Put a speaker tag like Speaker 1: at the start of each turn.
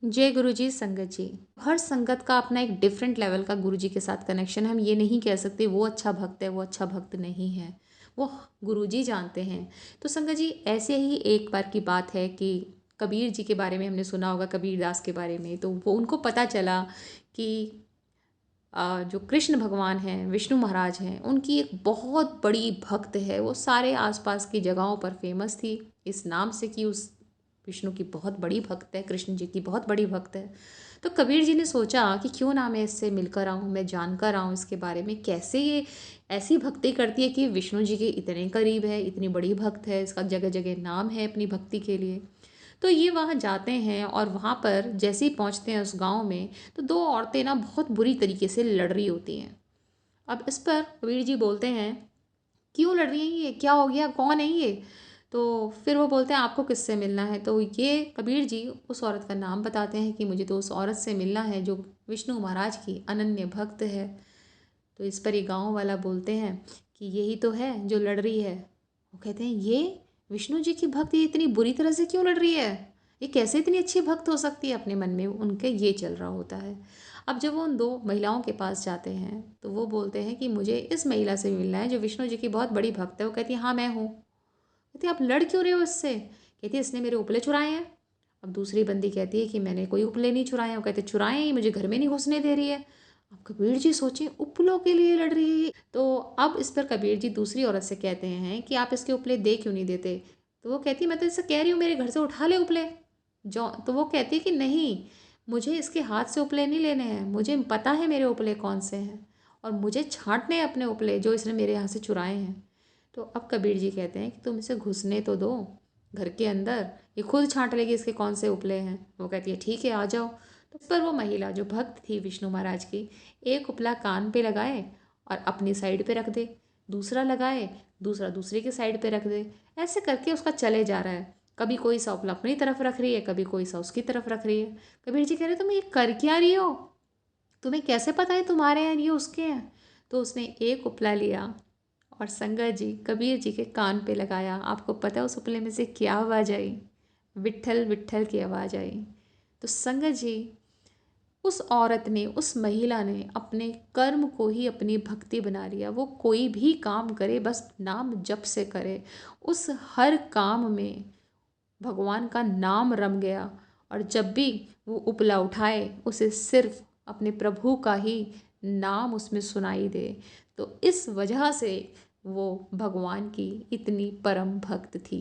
Speaker 1: जय गुरु जी। संगत जी, हर संगत का अपना एक डिफरेंट लेवल का गुरु जी के साथ कनेक्शन। हम ये नहीं कह सकते वो अच्छा भक्त है, वो अच्छा भक्त नहीं है, वो गुरु जी जानते हैं। तो संगत जी, ऐसे ही एक बार की बात है कि कबीर जी के बारे में हमने सुना होगा, कबीर दास के बारे में। तो वो उनको पता चला कि जो कृष्ण भगवान हैं, विष्णु महाराज हैं, उनकी एक बहुत बड़ी भक्त है। वो सारे आसपास की जगहों पर फेमस थी इस नाम से कि उस विष्णु की बहुत बड़ी भक्त है, कृष्ण जी की बहुत बड़ी भक्त है। तो कबीर जी ने सोचा कि क्यों ना मैं इससे मिलकर आऊँ, मैं जानकर आऊँ इसके बारे में, कैसे ये ऐसी भक्ति करती है कि विष्णु जी के इतने करीब है, इतनी बड़ी भक्त है, इसका जगह जगह नाम है अपनी भक्ति के लिए। तो ये वहाँ जाते हैं और वहाँ पर जैसे ही पहुँचते हैं उस गांव में, तो दो औरतें ना बहुत बुरी तरीके से लड़ रही होती हैं। अब इस पर कबीर जी बोलते हैं, क्यों लड़ रही हैं ये, क्या हो गया, कौन है ये? तो फिर वो बोलते हैं, आपको किससे मिलना है? तो ये कबीर जी उस औरत का नाम बताते हैं कि मुझे तो उस औरत से मिलना है जो विष्णु महाराज की अनन्य भक्त है। तो इस पर ये गाँव वाला बोलते हैं कि यही तो है जो लड़ रही है। वो कहते हैं, ये विष्णु जी की भक्त ये इतनी बुरी तरह से क्यों लड़ रही है? ये कैसे इतनी अच्छी भक्त हो सकती है? अपने मन में उनके ये चल रहा होता है। अब जब वो उन दो महिलाओं के पास जाते हैं तो वो बोलते हैं कि मुझे इस महिला से मिलना है जो विष्णु जी की बहुत बड़ी भक्त है। वो कहती है, हाँ मैं हूँ। कहती है, आप लड़ क्यों रहे हो इससे? कहती है, इसने मेरे उपले चुराए हैं। अब दूसरी बंदी कहती है कि मैंने कोई उपले नहीं चुराए हैं। वो कहते, चुराए हैं, ये मुझे घर में नहीं घुसने दे रही है। अब कबीर जी सोचे, उपलों के लिए लड़ रही है ये। तो अब इस पर कबीर जी दूसरी औरत से कहते हैं कि आप इसके उपले दे क्यों नहीं देते? तो वो कहती है, मैं तो इससे कह रही हूँ मेरे घर से उठा ले उपले। जो तो वो कहती है कि नहीं, मुझे इसके हाथ से उपले नहीं लेने हैं, मुझे पता है मेरे उपले कौन से हैं और मुझे छांटने हैं अपने उपले जो इसने मेरे यहाँ से चुराए हैं। तो अब कबीर जी कहते हैं कि तुम इसे घुसने तो दो घर के अंदर, ये खुद छांट लेगी इसके कौन से उपले हैं। वो कहती है, ठीक है आ जाओ। तो पर वो महिला जो भक्त थी विष्णु महाराज की, एक उपला कान पे लगाए और अपनी साइड पे रख दे, दूसरा लगाए, दूसरा दूसरे की साइड पे रख दे। ऐसे करके उसका चले जा रहा है। कभी कोई सा उपला अपनी तरफ रख रही है, कभी कोई सा उसकी तरफ रख रही है। कबीर जी कह रहे, तुम ये कर क्या रही हो? तुम्हें कैसे पता है तुम्हारे हैं ये उसके हैं? तो उसने एक उपला लिया और संगत जी कबीर जी के कान पे लगाया। आपको पता है उस उपले में से क्या आवाज़ आई? विट्ठल विट्ठल की आवाज़ आई। तो संगत जी, उस औरत ने, उस महिला ने अपने कर्म को ही अपनी भक्ति बना लिया। वो कोई भी काम करे बस नाम जप से करे। उस हर काम में भगवान का नाम रम गया और जब भी वो उपला उठाए उसे सिर्फ अपने प्रभु का ही नाम उसमें सुनाई दे। तो इस वजह से वो भगवान की इतनी परम भक्त थी।